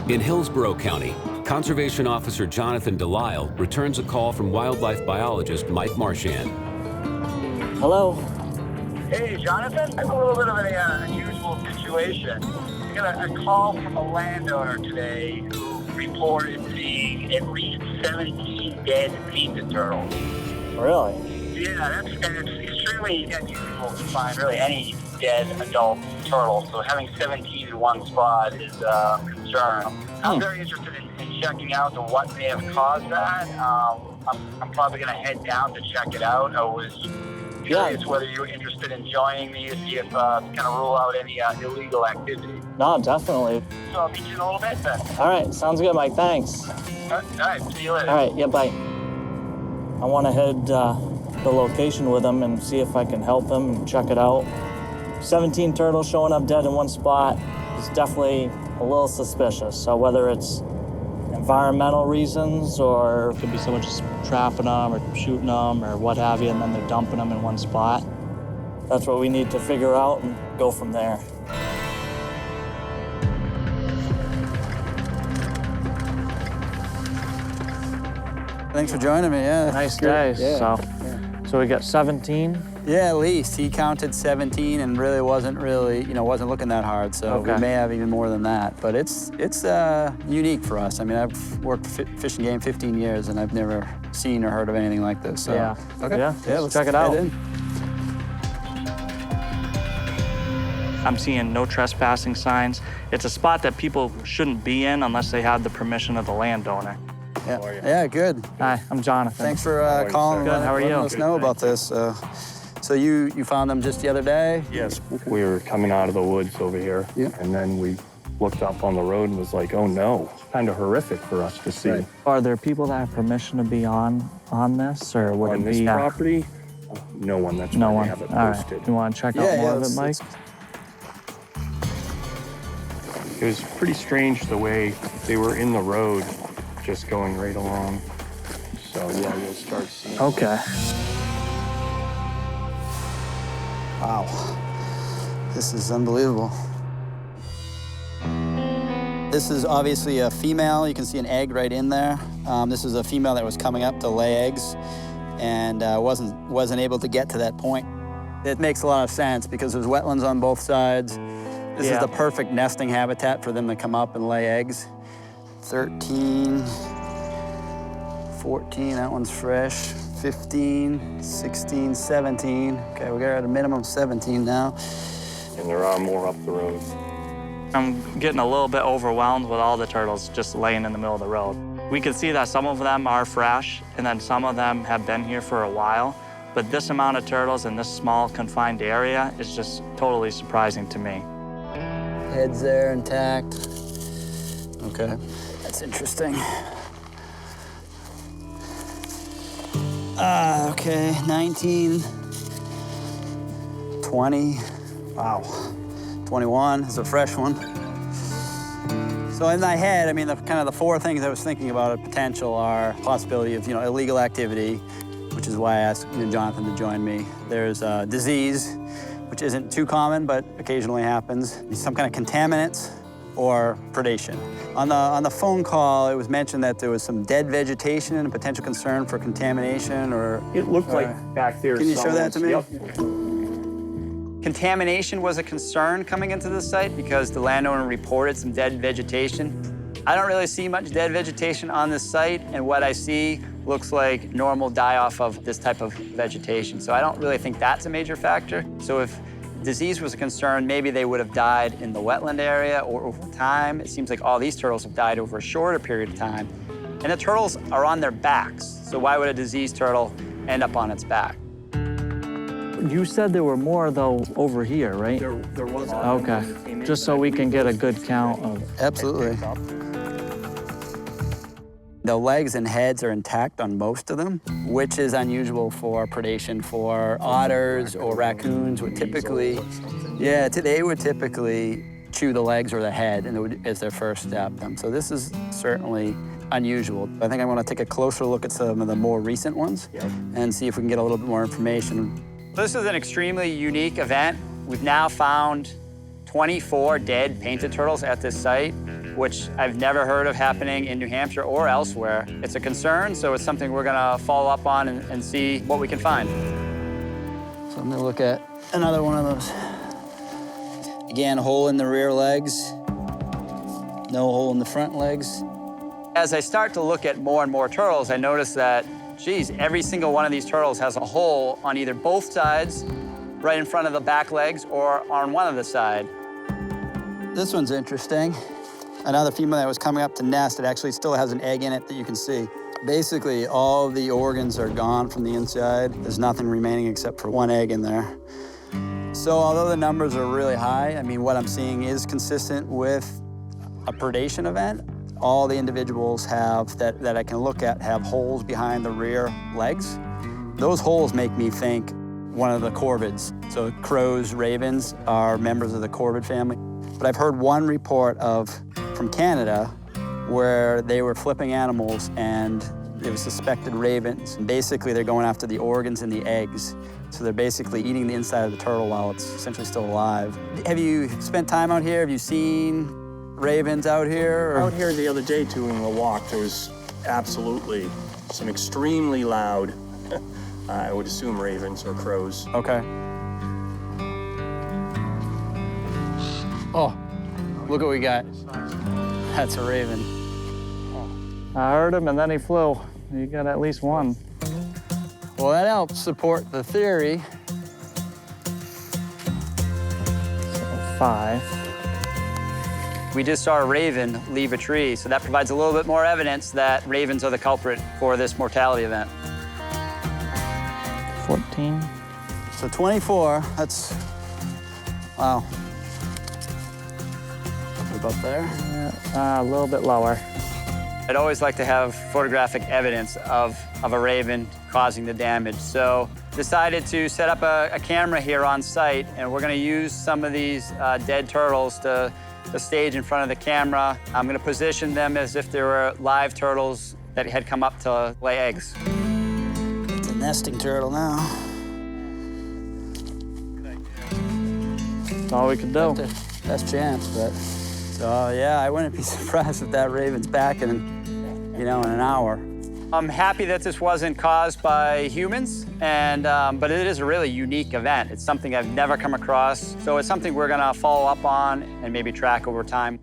In Hillsborough County, Conservation Officer Jonathan Delisle returns a call from wildlife biologist Mike Marchand. Hello? Hey, Jonathan. It's a little bit of an unusual situation. I got a call from a landowner today who reported seeing at least 17 dead painted turtles. Really? Yeah, and it's extremely unusual to find really any dead adult turtle. So having 17 in one spot is a concern. I'm very interested in checking out what may have caused that. I'm probably going to head down to check it out. I was curious whether you were interested in joining me to see if kind of rule out any illegal activity. No, definitely. So I'll meet you in a little bit then. All right, sounds good, Mike. Thanks. All right, see you later. All right, yeah, bye. I want to head the location with him and see if I can help him and check it out. 17 turtles showing up dead in one spot is definitely a little suspicious. So whether it's environmental reasons or it could be someone just trapping them or shooting them or what have you, and then they're dumping them in one spot. That's what we need to figure out and go from there. Thanks for joining me, yeah. Nice day. Yeah. So we got 17? Yeah, at least. He counted 17 and really wasn't looking that hard, so we may have even more than that. But it's unique for us. I mean, I've worked fishing game 15 years, and I've never seen or heard of anything like this. So. Yeah. Okay. Yeah, let's check it out. I'm seeing no trespassing signs. It's a spot that people shouldn't be in unless they have the permission of the landowner. Yeah. How are you? Yeah, good. Hi, I'm Jonathan. Thanks for calling. Good, how are you? Letting us know about this. So you found them just the other day? Yes, we were coming out of the woods over here, and then we looked up on the road and was like, oh no, it's kind of horrific for us to see. Right. Are there people that have permission to be on this, or would on it this be property? No one. That's no why one. they have it All posted. right. You want to check out more of it, Mike? It was pretty strange the way they were in the road, just going right along. So yeah, you'll start seeing. Okay. Wow, this is unbelievable. This is obviously a female. You can see an egg right in there. This is a female that was coming up to lay eggs and wasn't able to get to that point. It makes a lot of sense because there's wetlands on both sides. This is the perfect nesting habitat for them to come up and lay eggs. 13, 14, that one's fresh. 15, 16, 17. Okay, we got at a minimum 17 now. And there are more up the road. I'm getting a little bit overwhelmed with all the turtles just laying in the middle of the road. We can see that some of them are fresh, and then some of them have been here for a while. But this amount of turtles in this small, confined area is just totally surprising to me. Heads there intact. Okay, that's interesting. Okay, 19, 20, wow, 21 is a fresh one. So in my head, I mean, the four things I was thinking about at potential are possibility of, illegal activity, which is why I asked Jonathan to join me. There's disease, which isn't too common, but occasionally happens. Some kind of contaminants or predation. On the phone call, it was mentioned that there was some dead vegetation and a potential concern for contamination or... It looked like back there. Can you show that to me? Yep. Contamination was a concern coming into the site because the landowner reported some dead vegetation. I don't really see much dead vegetation on this site, and what I see looks like normal die-off of this type of vegetation. So I don't really think that's a major factor. So if disease was a concern, maybe they would have died in the wetland area or over time. It seems like all these turtles have died over a shorter period of time. And the turtles are on their backs, so why would a diseased turtle end up on its back? You said there were more, though, over here, right? There was. Okay, just so we can get a good count of... Absolutely. The legs and heads are intact on most of them, which is unusual for predation for otters or raccoons would typically, they would typically chew the legs or the head and as their first step. So this is certainly unusual. I think I want to take a closer look at some of the more recent ones and see if we can get a little bit more information. This is an extremely unique event. We've now found 24 dead painted turtles at this site. which I've never heard of happening in New Hampshire or elsewhere. It's a concern, so it's something we're gonna follow up on and see what we can find. So I'm gonna look at another one of those. Again, hole in the rear legs, no hole in the front legs. As I start to look at more and more turtles, I notice that, geez, every single one of these turtles has a hole on either both sides, right in front of the back legs, or on one of the side. This one's interesting. Another female that was coming up to nest, it actually still has an egg in it that you can see. Basically, all the organs are gone from the inside. There's nothing remaining except for one egg in there. So although the numbers are really high, I mean, what I'm seeing is consistent with a predation event. All the individuals have, that I can look at, have holes behind the rear legs. Those holes make me think one of the corvids. So crows, ravens are members of the corvid family. But I've heard one report from Canada where they were flipping animals and it was suspected ravens. And basically, they're going after the organs and the eggs. So they're basically eating the inside of the turtle while it's essentially still alive. Have you spent time out here? Have you seen ravens out here? Or? Out here the other day doing a walk, there was absolutely some extremely loud, I would assume ravens or crows. Okay. Oh, look what we got. That's a raven. I heard him and then he flew. You got at least one. Well, that helps support the theory. So 5. We just saw a raven leave a tree, so that provides a little bit more evidence that ravens are the culprit for this mortality event. 14. So 24, that's, wow. About there? Yeah, a little bit lower. I'd always like to have photographic evidence of a raven causing the damage. So decided to set up a camera here on site, and we're gonna use some of these dead turtles to stage in front of the camera. I'm gonna position them as if they were live turtles that had come up to lay eggs. It's a nesting turtle now. That's all we could do. Best chance, but. So yeah, I wouldn't be surprised if that raven's back in an hour. I'm happy that this wasn't caused by humans, but it is a really unique event. It's something I've never come across, so it's something we're gonna follow up on and maybe track over time.